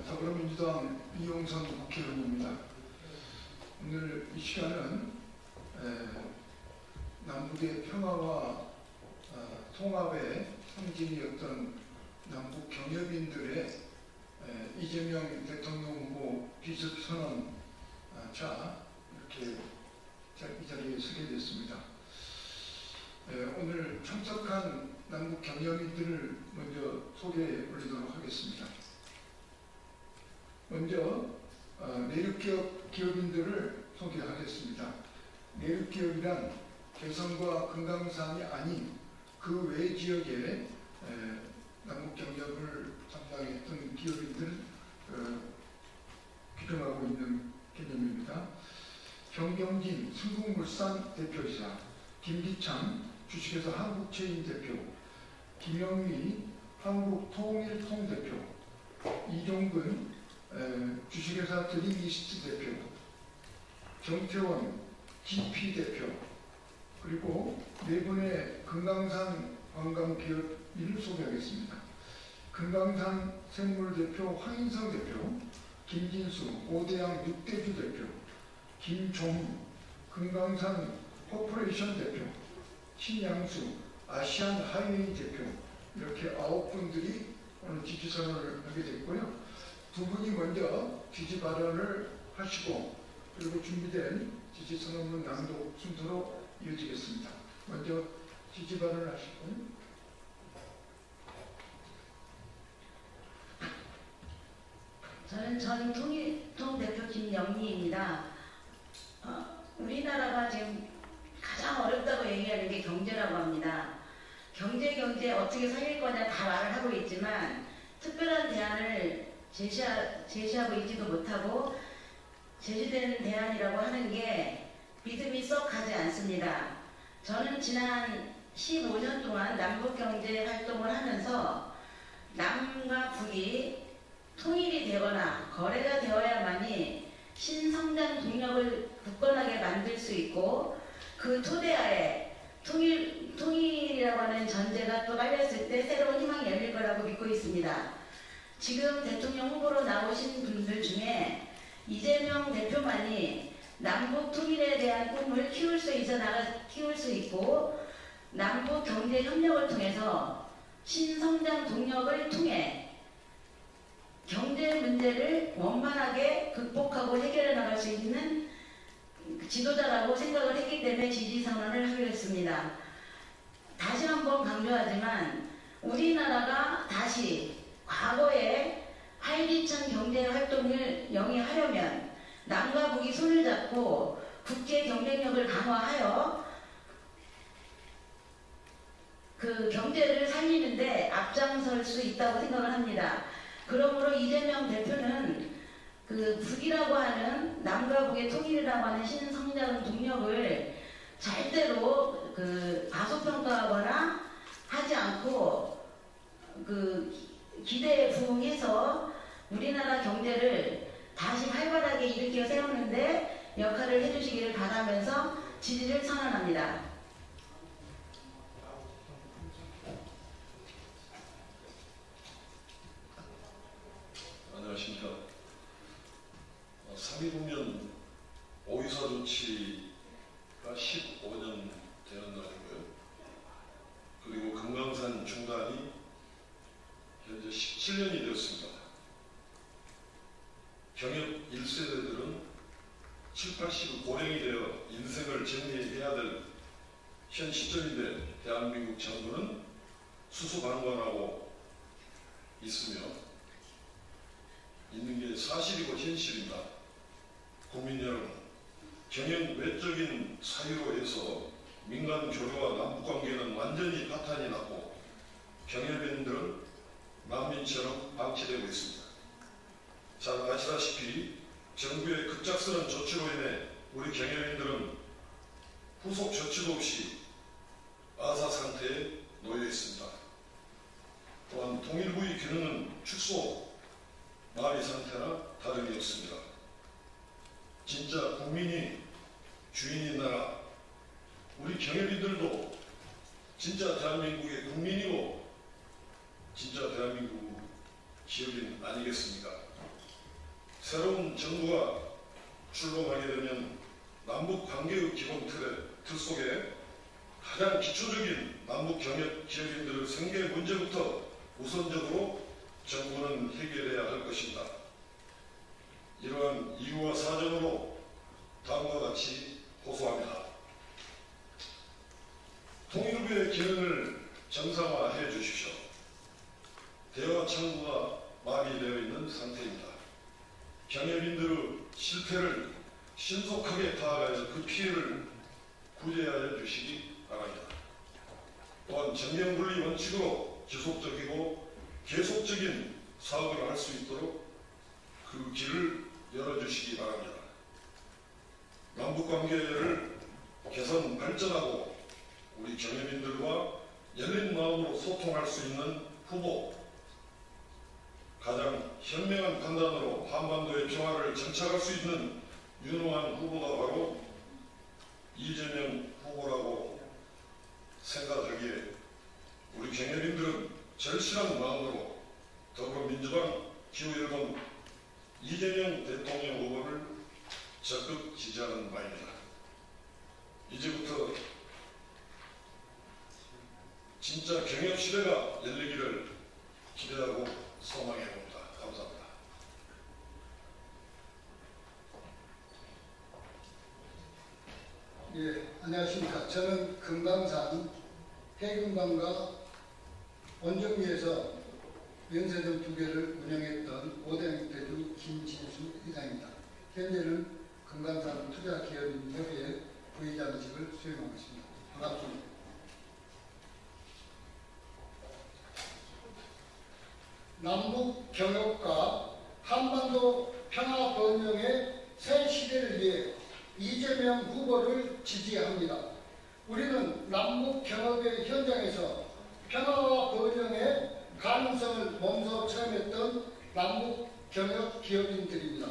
더불어민주당 이용선 국회의원입니다. 오늘 이 시간은 남북의 평화와 통합의 상징이었던 남북 경협인들의 이재명 대통령 후보 비습 선언 이렇게 이 자리에 서게 됐습니다. 오늘 참석한 남북 경협인들을 먼저 소개해 올리도록 하겠습니다. 먼저 내륙기업 기업인들을 소개하겠습니다. 내륙기업이란 개성과 금강산이 아닌 그 외 지역에 남북경협을 담당했던 기업인들을 규정하고 있는 개념입니다. 정경진 승국물산 대표이사, 김기창 주식회사 한국체인 대표, 김영희 한국통일통 대표, 이종근 주식회사 드림이스트 대표, 정태원 GP 대표, 그리고 네 분의 금강산 관광기업인을 소개하겠습니다. 금강산 생물 대표 황인성 대표, 김진수 오대양 육대주 대표, 김종우 금강산 코퍼레이션 대표, 신양수 아시안 하이웨이 대표, 이렇게 9분들이 오늘 지지선언을 하게 됐고요. 두 분이 먼저 지지 발언을 하시고 그리고 준비된 지지선언문 낭독 순서로 이어지겠습니다. 먼저 지지 발언을 하시고. 저는 전 통일통 대표 김영희입니다. 우리나라가 지금 가장 어렵다고 얘기하는 게 경제라고 합니다. 경제 어떻게 살릴 거냐 다 말을 하고 있지만 특별한 대안을 제시하고 있지도 못하고 제시되는 대안이라고 하는 게 믿음이 썩 가지 않습니다. 저는 지난 15년 동안 남북경제 활동을 하면서 남과 북이 통일이 되거나 거래가 되어야만이 신성장 동력을 굳건하게 만들 수 있고 그 토대하에 통일이라고 하는 전제가 또 깔렸을 때 새로운 희망이 열릴 거라고 믿고 있습니다. 지금 대통령 후보로 나오신 분들 중에 이재명 대표만이 남북 통일에 대한 꿈을 키울 수 있고 남북 경제 협력을 통해서 신성장 동력을 통해 경제 문제를 원만하게 극복하고 해결해 나갈 수 있는 지도자라고 생각을 했기 때문에 지지 선언을 하기로 했습니다. 다시 한번 강조하지만 우리나라가 다시 과거의 활기찬 경제 활동을 영위하려면 남과 북이 손을 잡고 국제 경쟁력을 강화하여 그 경제를 살리는데 앞장설 수 있다고 생각을 합니다. 그러므로 이재명 대표는 그 북이라고 하는 남과 북의 통일이라고 하는 신성장 동력을 절대로 그 과소평가하거나 하지 않고 그 기대에 부응해서 우리나라 경제를 다시 활발하게 일으켜 세우는데 역할을 해주시기를 바라면서 지지를 선언합니다. 안녕하십니까. 3.1국면 오이사 조치가 15년 되는 날이고요. 그리고 금강산 중단이 현재 17년이 되었습니다. 경협 1세대들은 7, 80을 고령이 되어 인생을 정리해야 될 현 시점인데 대한민국 정부는 수수방관하고 있으며 있는 게 사실이고 현실입니다. 국민 여러분, 경영 외적인 사유로 해서 민간 교류와 남북관계는 완전히 파탄이 났고 경협인들은 난민처럼 방치되고 있습니다. 잘 아시다시피 정부의 급작스런 조치로 인해 우리 경영인들은 후속 조치도 없이 아사 상태에 놓여 있습니다. 또한 통일부의 기능은 축소, 마비 상태나 다름이 없습니다. 진짜 국민이 주인인 나라, 우리 경영인들도 진짜 대한민국의 국민이고 진짜 대한민국 기업인 아니겠습니까? 새로운 정부가 출범하게 되면 남북 관계의 기본 틀 속에 가장 기초적인 남북 경협 기업인들의 생계 문제부터 우선적으로 정부는 해결해야 할 것입니다. 이러한 이유와 사정으로 다음과 같이 호소합니다. 통일부의 기능을 정상화해 주십시오. 대화 창구가 마비되어 있는 상태입니다. 경영인들의 실패를 신속하게 파악해서 그 피해를 구제하여 주시기 바랍니다. 또한 정경분리 원칙으로 지속적이고 계속적인 사업을 할 수 있도록 그 길을 열어주시기 바랍니다. 남북관계를 개선 발전하고 우리 경영인들과 열린 마음으로 소통할 수 있는 후보, 가장 현명한 판단으로 한반도의 평화를 정착할 수 있는 유능한 후보가 바로 이재명 후보라고 생각하기에 우리 경영인들은 절실한 마음으로 더불어민주당 기호 1번 이재명 대통령 후보를 적극 지지하는 바입니다. 이제부터 진짜 경협 시대가 열리기를 기대하고 소망해 봅니다. 감사합니다. 예, 안녕하십니까. 저는 금강산 해금강과 원정리에서 면세점 2개를 운영했던 5대 대주 김진수 회장입니다. 현재는 금강산 투자기업인협의회 부회장직을 수행하고 있습니다. 반갑습니다. 남북 경협과 한반도 평화 번영의 새 시대를 위해 이재명 후보를 지지합니다. 우리는 남북 경협의 현장에서 평화와 번영의 가능성을 몸소 체험했던 남북 경협 기업인들입니다.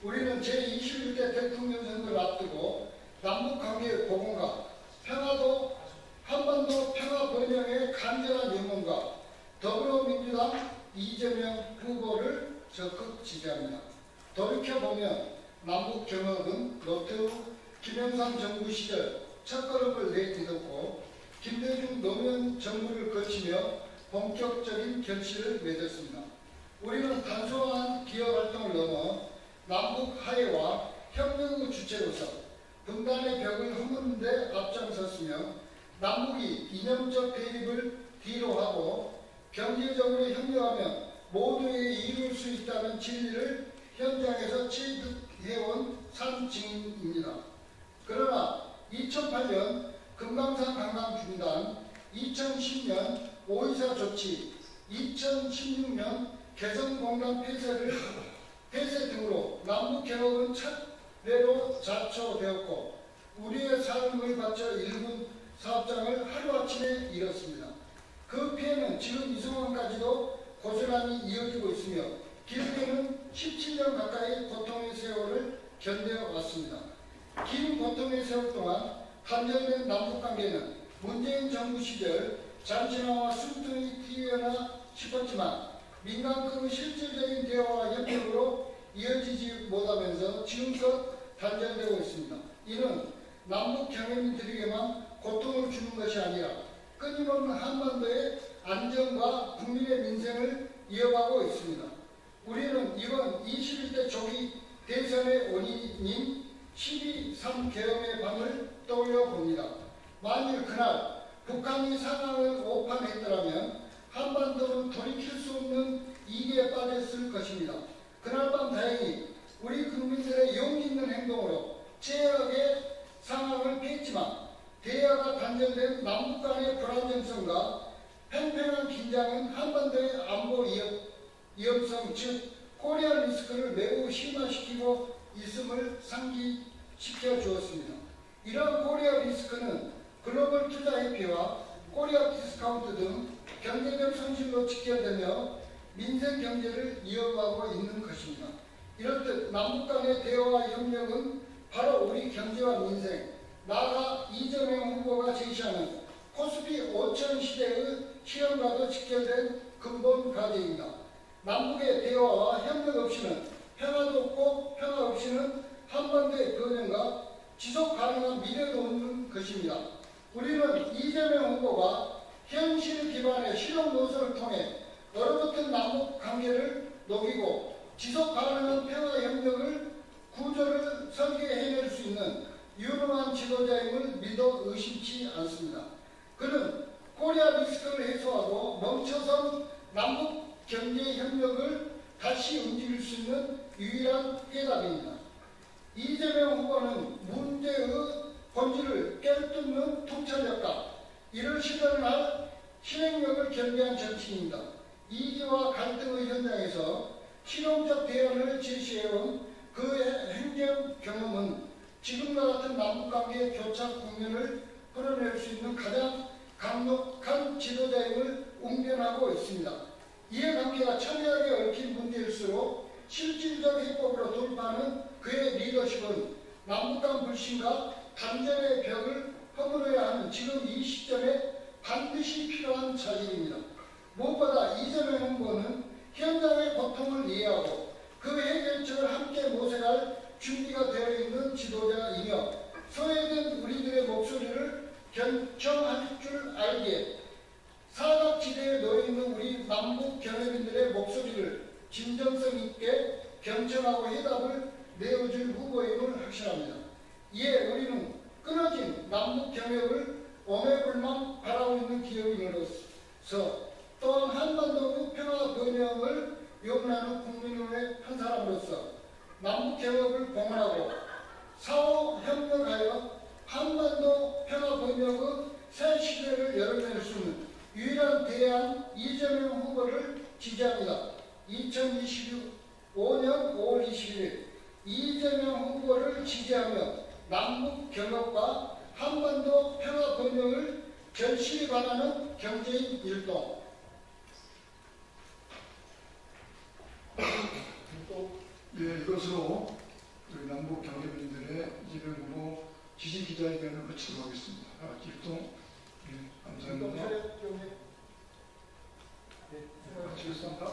우리는 제21대 대통령 선거를 앞두고 남북 관계의 복원과 평화도 한반도 평화 번영의 간절한 영혼과 더불어민주당 이재명 후보를 적극 지지합니다. 돌이켜보면 남북 경협은 노태우, 김영삼 정부 시절 첫걸음을 내딛었고 김대중 노무현 정부를 거치며 본격적인 결실을 맺었습니다. 우리는 단순한 기업 활동을 넘어 남북 화해와 협력의 주체로서 분단의 벽을 허무는 데 앞장섰으며 남북이 이념적 대립을 뒤로하고 경제적으로 협력하면 모두에게 이룰 수 있다는 진리를 현장에서 체득해온 산 증인입니다. 그러나 2008년 금강산 관광 중단, 2010년 5.24 조치, 2016년 개성공단 폐쇄 등으로 남북경협은 차례로 자초되었고 우리의 삶을 바쳐 일군 사업장을 하루아침에 잃었습니다. 그 피해는 지금 이 순간까지도 고스란히 이어지고 있으며 길게는 17년 가까이 고통의 세월을 견뎌왔습니다. 긴 고통의 세월 동안 단절된 남북관계는 문재인 정부 시절 잠시나마 숨통이 튀어나 싶었지만 민간급의 실질적인 대화와 협력으로 이어지지 못하면서 지금껏 단절되고 있습니다. 이는 남북 경영인들에게만 고통을 주는 것이 아니라 끊임없는 한반도의 안정과 국민의 민생을 이어가고 있습니다. 우리는 이번 21대 조기 대선의 원인인 12.3 계엄의 밤을 떠올려 봅니다. 만일 그날 북한이 상황을 오판했더라면 한반도는 돌이킬 수 없는 위기에 빠졌을 것입니다. 그날 밤 다행히 우리 국민들의 용기 있는 행동으로 최악의 상황을 피했지만 대화가 단절된 남북 간의 불안정성과 팽팽한 긴장은 한반도의 안보 위험성 즉 코리아 리스크를 매우 심화시키고 있음을 상기시켜 주었습니다. 이러한 코리아 리스크는 글로벌 투자 회피와 코리아 디스카운트 등 경제적 손실로 직결되며 민생 경제를 이어가고 있는 것입니다. 이렇듯 남북 간의 대화와 협력은 바로 우리 경제와 민생, 나아가 이재명 후보가 제시하는 코스피 5천 시대의 실현과도 직결된 근본 과제입니다. 남북의 대화와 협력 없이는 평화도 없고 평화 없이는 한반도의 변형과 지속 가능한 미래도 없는 것입니다. 우리는 이재명 후보가 현실 기반의 실험 노선을 통해 얼어붙은 남북 관계를 녹이고 지속 가능한 평화 협력을 구조를 설계해낼 수 있는 유능한 지도자임을 믿어 의심치 않습니다. 그는 코리아 리스크를 해소하고 멈춰선 남북 경제 협력을 다시 움직일 수 있는 유일한 해답입니다. 이재명 후보는 문제의 본질을 깨뚫는 통찰력과 이를 실현할 실행력을 겸비한 정치인입니다. 이기와 갈등의 현장에서 실용적 대안을 제시해온 그의 행정 경험은 지금과 같은 남북관계의 교착 국면을 풀어낼 수 있는 가장 강력한 지도자임을 웅변하고 있습니다. 이해관계가 첨예하게 얽힌 문제일수록 실질적 해법으로 돌파하는 그의 리더십은 남북간 불신과 단절의 벽을 허물어야 하는 지금 이 시점에 반드시 필요한 사실입니다. 무엇보다 이재명 후보는 현장의 고통을 이해하고 그 해결책을 함께 모색할 준비가 되어 있는 지도자이며 소외된 우리들의 목소리를 경청할 줄 알기에 사각지대에 놓여있는 우리 남북 경협인들의 목소리를 진정성 있게 경청하고 해답을 내어줄 후보임을 확신합니다. 이에 우리는 끊어진 남북 경협을 오매불망 바라고 있는 기업인으로서 또한 한반도 평화 번영을 염원하는 국민의 한 사람으로서 남북 경협을 봉헌하고 사후 협력하여 한반도 평화 번영의 새 시대를 열어낼 수 있는 유일한 대안 이재명 후보를 지지합니다. 2025년 5월 21일 이재명 후보를 지지하며 남북 경협과 한반도 평화 번영을 절실히 바라는 경제인 일동. 네, 이것으로 우리 남북 경협인들의 이재명 후보 지지 기자회견을 마치도록 하겠습니다. 일동, 네, 감사합니다. 네, 마치겠습니다.